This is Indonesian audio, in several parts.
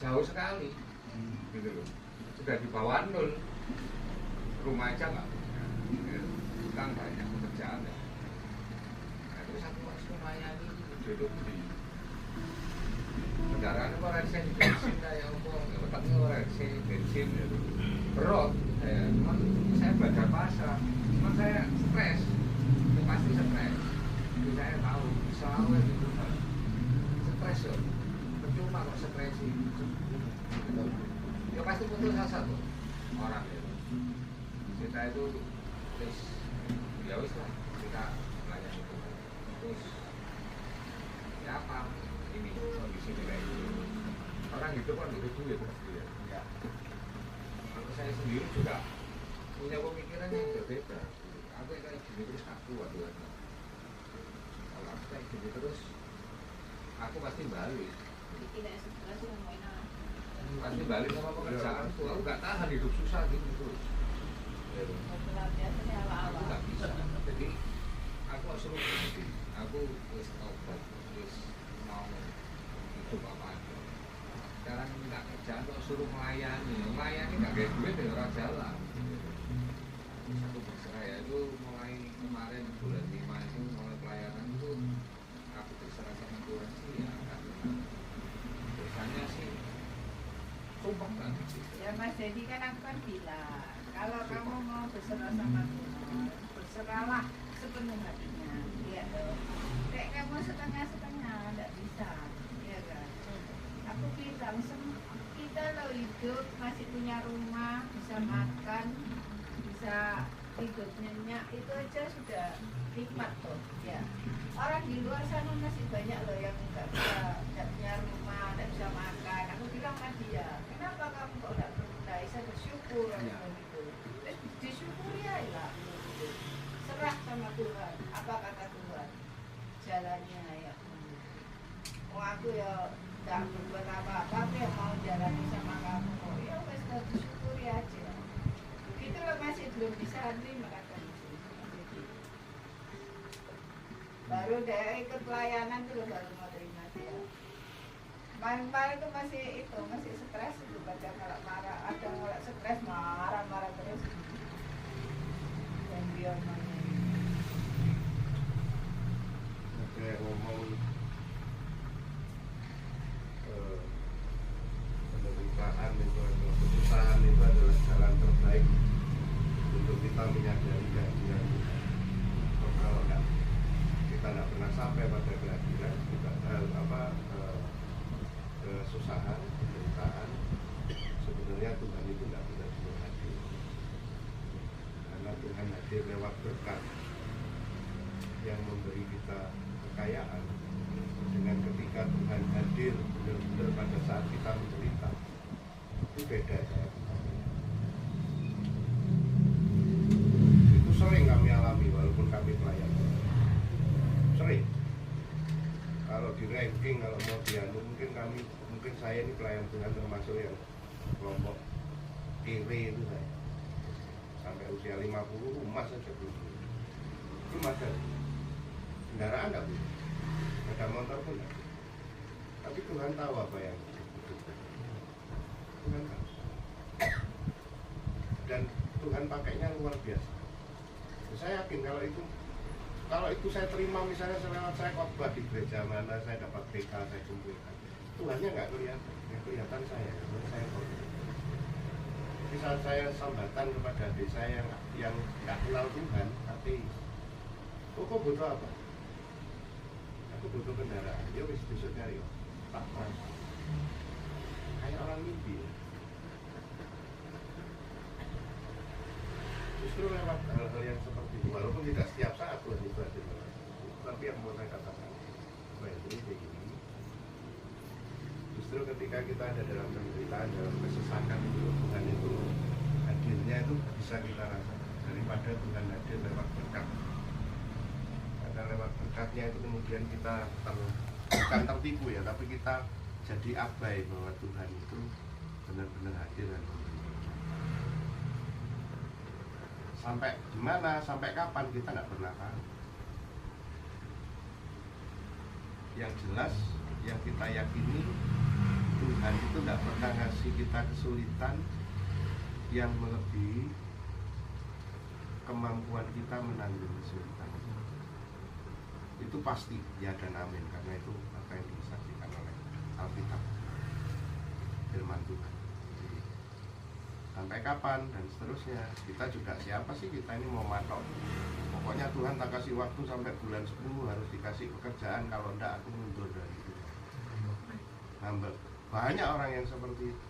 jauh sekali, gitu loh. Sudah di bawah nol, rumah aja nggak punya, kan banyak pekerjaan ya. Nah, terus aku harus melayani hidup di kendaraan orang saya di bensin kayak apa, otaknya orang saya bensin gitu. Berat, memang saya belajar pasrah, memang saya stres, itu pasti stres. Jadi saya tahu, selalu itu stres ya, percuma kok stres itu. Ya pasti putus asa tuh orang itu. Kita itu terus ya wis lah kita melayani itu. Terus ya apa ini kondisi kayak gitu. Orang hidup kan butuh duit pasti ya. Kalau saya sendiri juga punya pemikiran yang berbeda. Aku kayak gini terus aku waduh. Kalau aku kayak gini terus aku pasti balik. Tidak stres semuanya. Pasti balik sama pekerjaan tuh. Aku nggak tahan hidup susah gitu terus. Biasanya Aku awal-awal. nggak bisa. Jadi aku harus suruh berhenti. Aku wis tobat, wis mau hidup apa aja. Sekarang nggak kerjaan kok suruh melayani. Melayani nggak kayak duit ya orang jalan. Terus aku berserah ya itu mulai kemarin bulan 5 itu mulai pelayanan itu aku berserah sama Tuhan sih ya karena biasanya sih sumpah banget sih. Ya Mas Dedi kan aku kan bilang kalau kamu mau berserah sama Tuhan, berserahlah sepenuh hatinya, iya dong. Kayak kamu setengah-setengah, tidak bisa, iya kan. Aku bilang kita lo hidup masih punya rumah, bisa makan, bisa hidup nyenyak, itu aja sudah nikmat tuh, ya. Orang di luar sana masih banyak loh yang nggak punya rumah, nggak bisa makan. Aku bilang sama dia, kenapa kamu kok nggak bisa bersyukur Ya. gitu? Terus disyukuri aja, gitu. Serah sama Tuhan. Apa kata Tuhan? Jalannya ya. Oh aku ya nggak berbuat apa-apa, aku yang mau jalani sama kamu. Oh ya wes disyukuri aja. Begitu loh masih belum bisa terima kata Yesus. Baru dia ikut pelayanan tuh baru mau terima dia. Kemarin itu masih stres itu baca kalau marah, ada mulai stres marah terus. Dan dia mana? Ada yang ngomong penderitaan itu adalah kesusahan itu adalah jalan terbaik untuk kita menyadari kehadiran Tuhan. Kalau kita tidak pernah sampai pada kehadiran kita kesusahan, penderitaan, sebenarnya Tuhan itu tidak benar-benar hadir. Karena Tuhan hadir lewat berkat yang memberi kita kekayaan. Dengan ketika Tuhan hadir benar-benar pada saat kita menderita, itu beda ya. Itu sering kami alami walaupun kami pelayan. Sering. Kalau di ranking, kalau mau dianu, mungkin saya ini pelayan Tuhan termasuk yang kelompok kiri itu saya. Sampai usia 50 emas saja belum. Itu masih kendaraan enggak punya. Ada motor pun enggak. Tapi Tuhan tahu apa yang dibutuhkan. Tuhan tahu. Dan Tuhan pakainya luar biasa. Saya yakin kalau itu saya terima misalnya selewat saya khotbah di gereja mana saya dapat PK saya kumpulkan. Tuhannya nggak kelihatan, yang kelihatan saya khotbah. Di saat saya sambatan kepada adik saya yang nggak kenal Tuhan, tapi kok butuh apa? Aku butuh kendaraan. Ya wis besok nyari tak mas. Kayak orang mimpi. Justru lewat hal-hal yang seperti itu, walaupun tidak setiap saat Tuhan itu hadir. Tapi yang mau saya katakan, ini begini. Justru ketika kita ada dalam penderitaan, dalam kesesakan itu, Tuhan itu hadirnya itu bisa kita rasakan daripada Tuhan hadir lewat berkat. Karena lewat berkatnya itu kemudian kita bukan tertipu ya, tapi kita jadi abai bahwa Tuhan itu benar-benar hadir dan sampai gimana, sampai kapan kita nggak pernah tahu. Yang jelas, yang kita yakini Tuhan itu tidak pernah ngasih kita kesulitan yang melebihi kemampuan kita menanggung kesulitan. Itu pasti ya dan amin, karena itu apa yang disaksikan oleh Alkitab, firman Tuhan. Jadi, sampai kapan dan seterusnya, kita juga siapa sih kita ini mau matok. Pokoknya Tuhan tak kasih waktu sampai bulan 10 harus dikasih pekerjaan, kalau enggak aku mundur dari itu. Ngambek. Banyak orang yang seperti itu.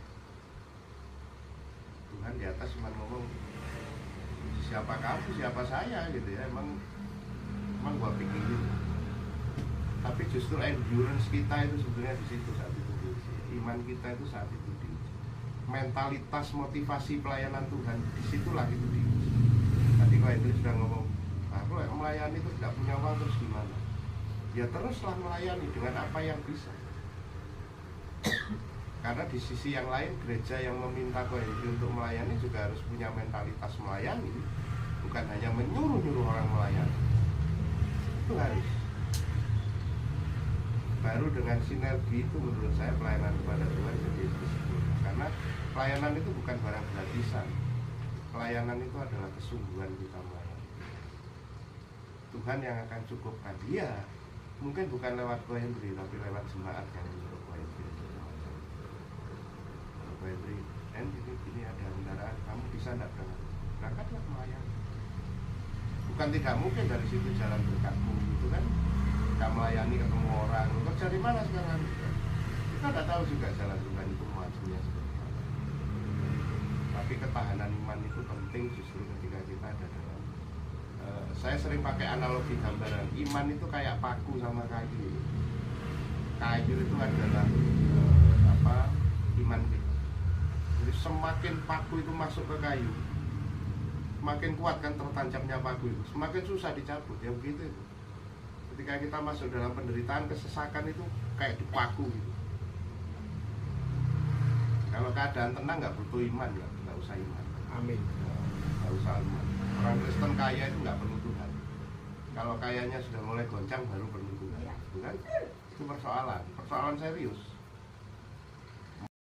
Tuhan di atas cuma ngomong, siapa kamu, siapa saya gitu ya. Emang gua pikirin. Tapi justru endurance kita itu sebenarnya di situ saat itu diuji. Iman kita itu saat itu diuji. Mentalitas motivasi pelayanan Tuhan disitulah itu diuji. Tadi Pak Hendri sudah ngomong, aku melayani itu tidak punya uang terus gimana? Ya teruslah melayani dengan apa yang bisa. Karena di sisi yang lain, gereja yang meminta Ko Hendri untuk melayani juga harus punya mentalitas melayani, bukan hanya menyuruh-nyuruh orang melayani. Itu harus. Baru dengan sinergi itu menurut saya pelayanan kepada Tuhan jadi sempurna. Karena pelayanan itu bukan barang gratisan. Pelayanan itu adalah kesungguhan kita melayani. Tuhan yang akan cukupkan. Iya, mungkin bukan lewat Ko Hendri, tapi lewat jemaat yang menyuruh Ko Hendri. Ko Hendri, ini ada kendaraan, kamu bisa enggak berangkatlah melayani. Bukan tidak mungkin dari situ jalan berkatmu, itu kan. Kita melayani ketemu orang, kerja di mana sekarang? Kita tidak tahu juga jalan Tuhan itu majunya seperti apa. Tapi ketahanan iman itu penting justru ketika kita ada dalam. Saya sering pakai analogi gambaran, iman itu kayak paku sama kayu. Kayu itu adalah iman kita. Jadi semakin paku itu masuk ke kayu, semakin kuat kan tertancapnya paku itu, semakin susah dicabut, ya begitu itu. Ketika kita masuk dalam penderitaan, kesesakan itu kayak dipaku gitu. Kalau keadaan tenang nggak butuh iman, nggak usah iman. Amin. Nggak usah iman. Orang Kristen kaya itu nggak perlu Tuhan. Kalau kayanya sudah mulai goncang baru perlu Tuhan, bukan? Itu persoalan serius.